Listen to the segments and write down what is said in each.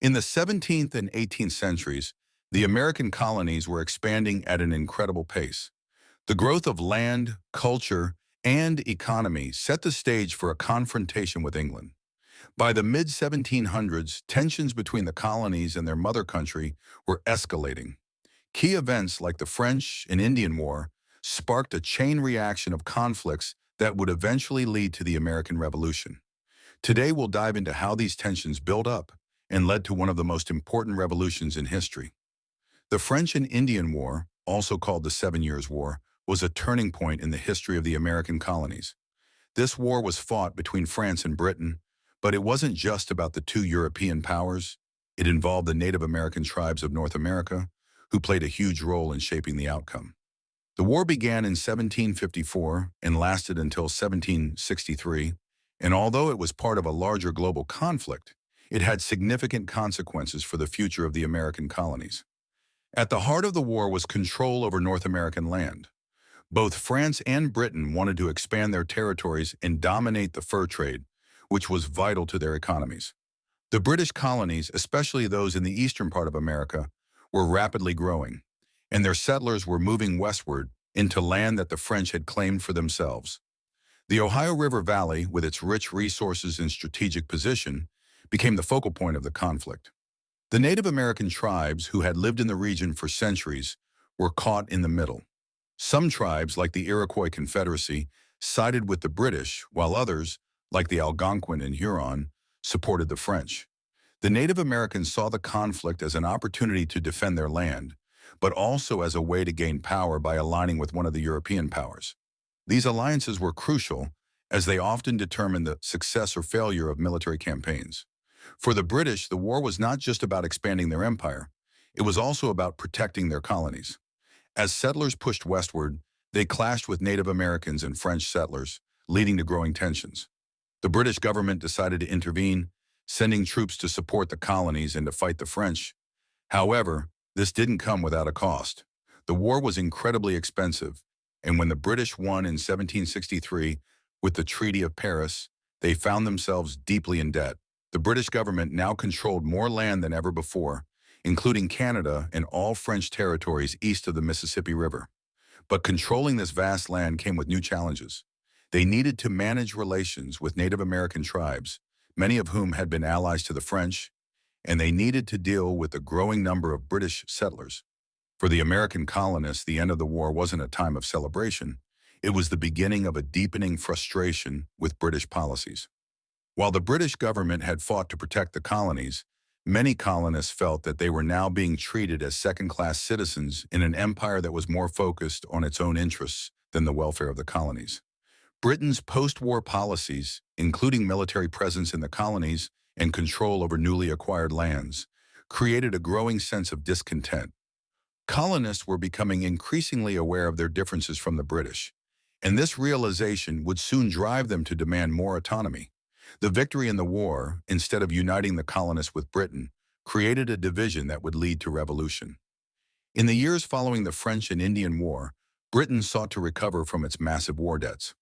In the 17th and 18th centuries, the American colonies were expanding at an incredible pace. The growth of land, culture, and economy set the stage for a confrontation with England. By the mid-1700s, tensions between the colonies and their mother country were escalating. Key events like the French and Indian War sparked a chain reaction of conflicts that would eventually lead to the American Revolution. Today, we'll dive into how these tensions built up and led to one of the most important revolutions in history. The French and Indian War, also called the Seven Years' War, was a turning point in the history of the American colonies. This war was fought between France and Britain, but it wasn't just about the two European powers. It involved the Native American tribes of North America, who played a huge role in shaping the outcome. The war began in 1754 and lasted until 1763, and although it was part of a larger global conflict, it had significant consequences for the future of the American colonies. At the heart of the war was control over North American land. Both France and Britain wanted to expand their territories and dominate the fur trade, which was vital to their economies. The British colonies, especially those in the eastern part of America, were rapidly growing, and their settlers were moving westward into land that the French had claimed for themselves. The Ohio River Valley, with its rich resources and strategic position, became the focal point of the conflict. The Native American tribes, who had lived in the region for centuries, were caught in the middle. Some tribes, like the Iroquois Confederacy, sided with the British, while others, like the Algonquin and Huron, supported the French. The Native Americans saw the conflict as an opportunity to defend their land, but also as a way to gain power by aligning with one of the European powers. These alliances were crucial, as they often determined the success or failure of military campaigns. For the British, the war was not just about expanding their empire, it was also about protecting their colonies. As settlers pushed westward, they clashed with Native Americans and French settlers, leading to growing tensions. The British government decided to intervene, sending troops to support the colonies and to fight the French. However, this didn't come without a cost. The war was incredibly expensive, and when the British won in 1763 with the Treaty of Paris, they found themselves deeply in debt. The British government now controlled more land than ever before, including Canada and all French territories east of the Mississippi River. But controlling this vast land came with new challenges. They needed to manage relations with Native American tribes, many of whom had been allies to the French, and they needed to deal with the growing number of British settlers. For the American colonists, the end of the war wasn't a time of celebration. It was the beginning of a deepening frustration with British policies. While the British government had fought to protect the colonies, many colonists felt that they were now being treated as second-class citizens in an empire that was more focused on its own interests than the welfare of the colonies. Britain's post-war policies, including military presence in the colonies and control over newly acquired lands, created a growing sense of discontent. Colonists were becoming increasingly aware of their differences from the British, and this realization would soon drive them to demand more autonomy. The victory in the war, instead of uniting the colonists with Britain, created a division that would lead to revolution. In the years following the French and Indian War, Britain sought to recover from its massive war debts.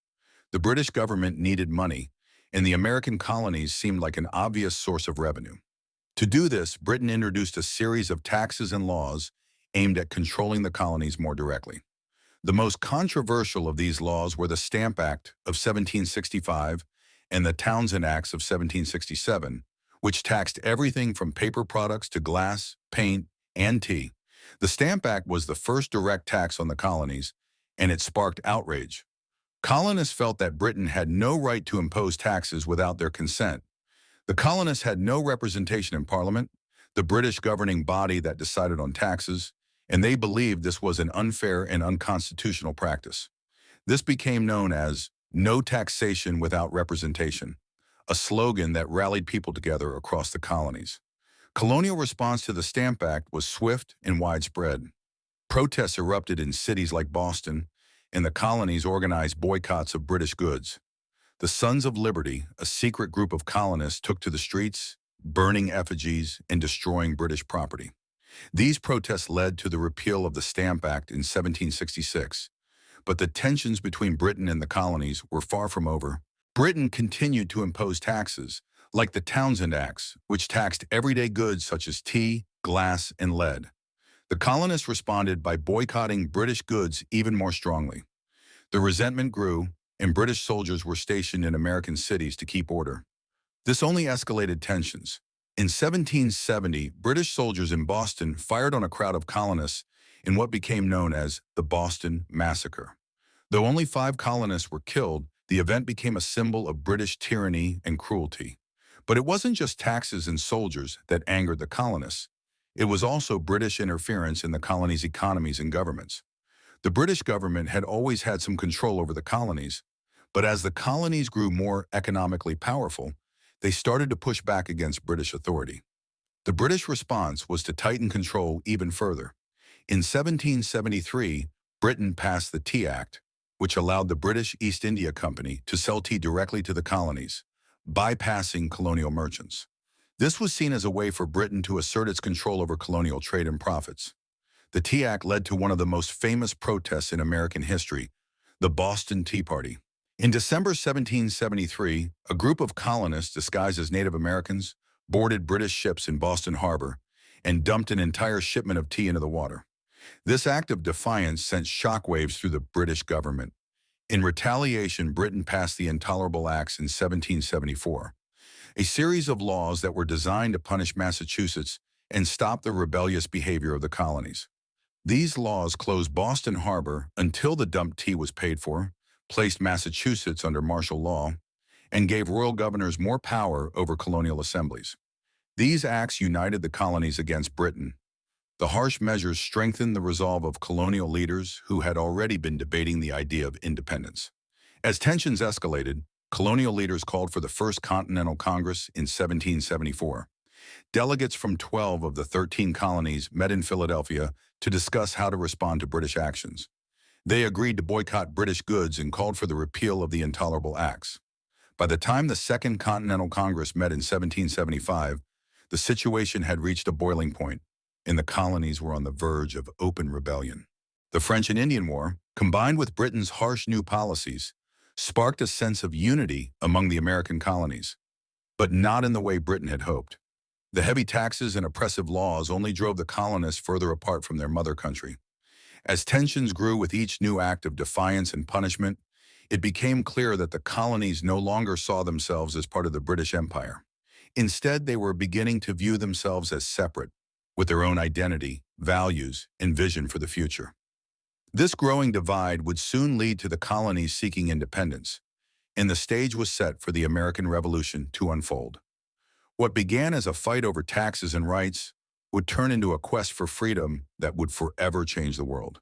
The British government needed money, and the American colonies seemed like an obvious source of revenue. To do this, Britain introduced a series of taxes and laws aimed at controlling the colonies more directly. The most controversial of these laws were the Stamp Act of 1765 and the Townshend Acts of 1767, which taxed everything from paper products to glass, paint, and tea. The Stamp Act was the first direct tax on the colonies, and it sparked outrage. Colonists felt that Britain had no right to impose taxes without their consent. The colonists had no representation in Parliament, the British governing body that decided on taxes, and they believed this was an unfair and unconstitutional practice. This became known as "No taxation without representation," a slogan that rallied people together across the colonies. Colonial response to the Stamp Act was swift and widespread. Protests erupted in cities like Boston, and the colonies organized boycotts of British goods. The Sons of Liberty, a secret group of colonists, took to the streets, burning effigies and destroying British property. These protests led to the repeal of the Stamp Act in 1766, but the tensions between Britain and the colonies were far from over. Britain continued to impose taxes, like the Townshend Acts, which taxed everyday goods such as tea, glass, and lead. The colonists responded by boycotting British goods even more strongly. The resentment grew, and British soldiers were stationed in American cities to keep order. This only escalated tensions. In 1770, British soldiers in Boston fired on a crowd of colonists in what became known as the Boston Massacre. Though only 5 colonists were killed, the event became a symbol of British tyranny and cruelty. But it wasn't just taxes and soldiers that angered the colonists. It was also British interference in the colonies' economies and governments. The British government had always had some control over the colonies, but as the colonies grew more economically powerful, they started to push back against British authority. The British response was to tighten control even further. In 1773, Britain passed the Tea Act, which allowed the British East India Company to sell tea directly to the colonies, bypassing colonial merchants. This was seen as a way for Britain to assert its control over colonial trade and profits. The Tea Act led to one of the most famous protests in American history, the Boston Tea Party. In December 1773, a group of colonists disguised as Native Americans boarded British ships in Boston Harbor and dumped an entire shipment of tea into the water. This act of defiance sent shockwaves through the British government. In retaliation, Britain passed the Intolerable Acts in 1774, a series of laws that were designed to punish Massachusetts and stop the rebellious behavior of the colonies. These laws closed Boston Harbor until the dumped tea was paid for, placed Massachusetts under martial law, and gave royal governors more power over colonial assemblies. These acts united the colonies against Britain. The harsh measures strengthened the resolve of colonial leaders who had already been debating the idea of independence. As tensions escalated, colonial leaders called for the First Continental Congress in 1774. Delegates from 12 of the 13 colonies met in Philadelphia to discuss how to respond to British actions. They agreed to boycott British goods and called for the repeal of the Intolerable Acts. By the time the Second Continental Congress met in 1775, the situation had reached a boiling point, and the colonies were on the verge of open rebellion. The French and Indian War, combined with Britain's harsh new policies, sparked a sense of unity among the American colonies, but not in the way Britain had hoped. The heavy taxes and oppressive laws only drove the colonists further apart from their mother country. As tensions grew with each new act of defiance and punishment, it became clear that the colonies no longer saw themselves as part of the British Empire. Instead, they were beginning to view themselves as separate, with their own identity, values, and vision for the future. This growing divide would soon lead to the colonies seeking independence, and the stage was set for the American Revolution to unfold. What began as a fight over taxes and rights would turn into a quest for freedom that would forever change the world.